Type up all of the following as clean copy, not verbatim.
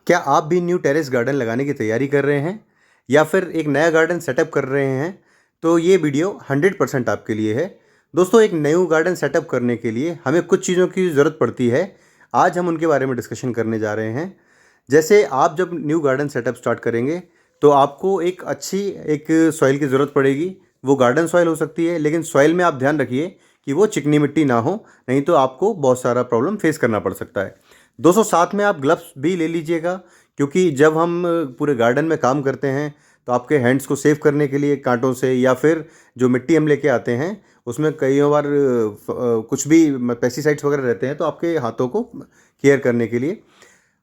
क्या आप भी न्यू टेरेस गार्डन लगाने की तैयारी कर रहे हैं या फिर एक नया गार्डन सेटअप कर रहे हैं? तो ये वीडियो 100% आपके लिए है। दोस्तों, एक न्यू गार्डन सेटअप करने के लिए हमें कुछ चीज़ों की ज़रूरत पड़ती है। आज हम उनके बारे में डिस्कशन करने जा रहे हैं। जैसे आप जब न्यू गार्डन सेटअप स्टार्ट करेंगे तो आपको एक सॉइल की ज़रूरत पड़ेगी। वो गार्डन सॉइल हो सकती है, लेकिन सॉइल में आप ध्यान रखिए कि वो चिकनी मिट्टी ना हो, नहीं तो आपको बहुत सारा प्रॉब्लम फेस करना पड़ सकता है। दोस्तों, साथ में आप ग्लव्स भी ले लीजिएगा, क्योंकि जब हम पूरे गार्डन में काम करते हैं तो आपके हैंड्स को सेव करने के लिए कांटों से, या फिर जो मिट्टी हम लेके आते हैं उसमें कई बार कुछ भी पेस्टिसाइड्स वगैरह रहते हैं, तो आपके हाथों को केयर करने के लिए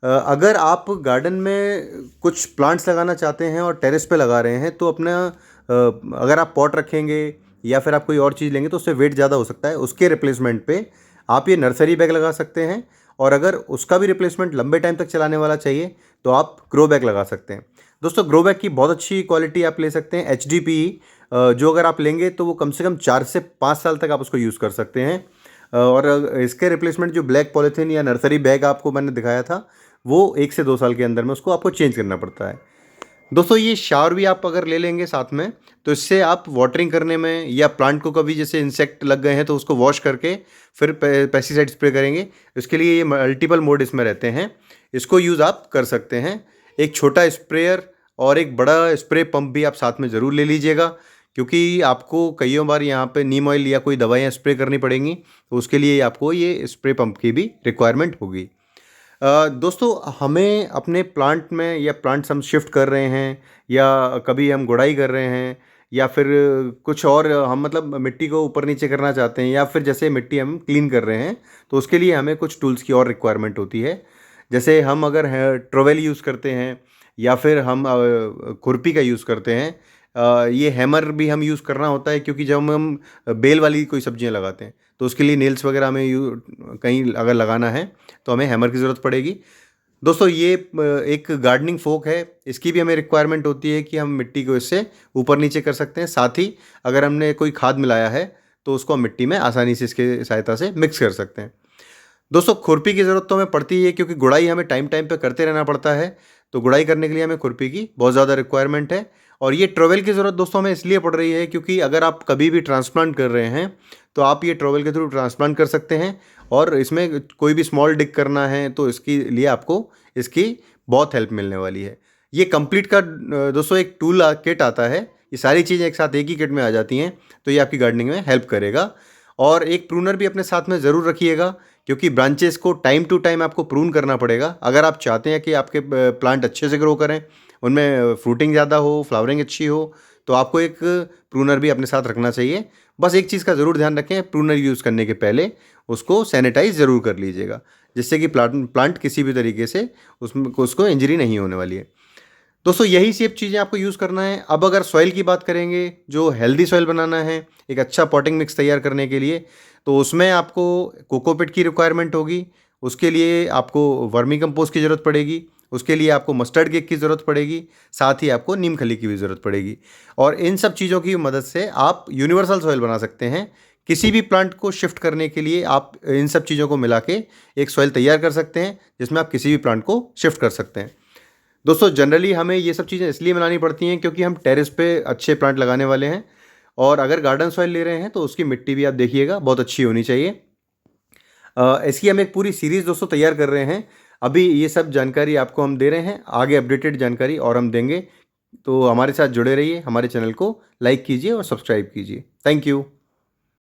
अगर आप गार्डन में कुछ प्लांट्स लगाना चाहते हैं और टेरेस पे लगा रहे हैं, तो अगर आप पॉट रखेंगे या फिर आप कोई और चीज़ लेंगे तो उससे वेट ज़्यादा हो सकता है। उसके रिप्लेसमेंट पे आप ये नर्सरी बैग लगा सकते हैं, और अगर उसका भी रिप्लेसमेंट लंबे टाइम तक चलाने वाला चाहिए तो आप ग्रो बैग लगा सकते हैं। दोस्तों, ग्रो बैग की बहुत अच्छी क्वालिटी आप ले सकते हैं, HDPE, जो अगर आप लेंगे तो वो कम से कम 4 से 5 साल तक आप उसको यूज़ कर सकते हैं। और इसके रिप्लेसमेंट जो ब्लैक पॉलीथीन या नर्सरी बैग आपको मैंने दिखाया था, वो 1 से 2 साल के अंदर में उसको आपको चेंज करना पड़ता है। दोस्तों, ये शावर भी आप अगर ले लेंगे साथ में, तो इससे आप वाटरिंग करने में, या प्लांट को कभी जैसे इंसेक्ट लग गए हैं तो उसको वॉश करके फिर पेस्टिसाइड स्प्रे करेंगे, इसके लिए ये मल्टीपल मोड इसमें रहते हैं। इसको यूज़ आप कर सकते हैं। एक छोटा स्प्रेयर और एक बड़ा स्प्रे पंप भी आप साथ में ज़रूर ले लीजिएगा, क्योंकि आपको कई बार यहाँ पे नीम ऑयल या कोई दवाइयाँ स्प्रे करनी पड़ेंगी, तो उसके लिए आपको ये स्प्रे पंप की भी रिक्वायरमेंट होगी। दोस्तों, हमें अपने प्लांट में, या प्लांट्स हम शिफ्ट कर रहे हैं, या कभी हम गुड़ाई कर रहे हैं, या फिर कुछ और हम मतलब मिट्टी को ऊपर नीचे करना चाहते हैं, या फिर जैसे मिट्टी हम क्लीन कर रहे हैं, तो उसके लिए हमें कुछ टूल्स की और रिक्वायरमेंट होती है। जैसे हम अगर ट्रोवेल यूज़ करते हैं, या फिर हम खुरपी का यूज़ करते हैं, ये हैमर भी हम यूज़ करना होता है, क्योंकि जब हम बेल वाली कोई सब्जियां लगाते हैं तो उसके लिए नेल्स वगैरह कहीं अगर लगाना है तो हमें हैमर की ज़रूरत पड़ेगी। दोस्तों, ये एक गार्डनिंग फोक है, इसकी भी हमें रिक्वायरमेंट होती है कि हम मिट्टी को इससे ऊपर नीचे कर सकते हैं। साथ ही अगर हमने कोई खाद मिलाया है तो उसको हम मिट्टी में आसानी से इसके सहायता से मिक्स कर सकते हैं। दोस्तों, खुरपी की ज़रूरत तो हमें पड़ती है, क्योंकि गुड़ाई हमें टाइम टाइम पे करते रहना पड़ता है, तो गुड़ाई करने के लिए हमें खुरपी की बहुत ज़्यादा रिक्वायरमेंट है। और ये ट्रॉवेल की ज़रूरत दोस्तों हमें इसलिए पड़ रही है, क्योंकि अगर आप कभी भी ट्रांसप्लांट कर रहे हैं तो आप ये ट्रॉवेल के थ्रू ट्रांसप्लांट कर सकते हैं, और इसमें कोई भी स्मॉल डिग करना है तो इसके लिए आपको इसकी बहुत हेल्प मिलने वाली है। ये कंप्लीट का दोस्तों एक टूल किट आता है, ये सारी चीज़ें एक साथ एक ही किट में आ जाती हैं, तो ये आपकी गार्डनिंग में हेल्प करेगा। और एक प्रूनर भी अपने साथ में ज़रूर रखिएगा, क्योंकि ब्रांचेस को टाइम टू टाइम आपको प्रून करना पड़ेगा। अगर आप चाहते हैं कि आपके प्लांट अच्छे से ग्रो करें, उनमें फ्रूटिंग ज़्यादा हो, फ्लावरिंग अच्छी हो, तो आपको एक प्रूनर भी अपने साथ रखना चाहिए। बस एक चीज़ का ज़रूर ध्यान रखें, प्रूनर यूज़ करने के पहले उसको सैनिटाइज ज़रूर कर लीजिएगा, जिससे कि प्लांट किसी भी तरीके से उसको इंजरी नहीं होने वाली है। दोस्तों, यही सब चीज़ें आपको यूज़ करना है। अब अगर सॉइल की बात करेंगे, जो हेल्दी सॉइल बनाना है एक अच्छा पॉटिंग मिक्स तैयार करने के लिए, तो उसमें आपको कोकोपीट की रिक्वायरमेंट होगी। उसके लिए आपको वर्मी कंपोस्ट की ज़रूरत पड़ेगी। उसके लिए आपको मस्टर्ड केक की ज़रूरत पड़ेगी। साथ ही आपको नीम खली की भी ज़रूरत पड़ेगी। और इन सब चीज़ों की मदद से आप यूनिवर्सल सॉइल बना सकते हैं। किसी भी प्लांट को शिफ्ट करने के लिए आप इन सब चीज़ों को मिला के एक सॉइल तैयार कर सकते हैं, जिसमें आप किसी भी प्लांट को शिफ्ट कर सकते हैं। दोस्तों, जनरली हमें ये सब चीज़ें इसलिए बनानी पड़ती हैं क्योंकि हम टेरेस पे अच्छे प्लांट लगाने वाले हैं, और अगर गार्डन सॉइल ले रहे हैं तो उसकी मिट्टी भी आप देखिएगा बहुत अच्छी होनी चाहिए। इसकी हम एक पूरी सीरीज़ दोस्तों तैयार कर रहे हैं। अभी ये सब जानकारी आपको हम दे रहे हैं, आगे अपडेटेड जानकारी और हम देंगे। तो हमारे साथ जुड़े रहिए, हमारे चैनल को लाइक कीजिए और सब्सक्राइब कीजिए। Thank you.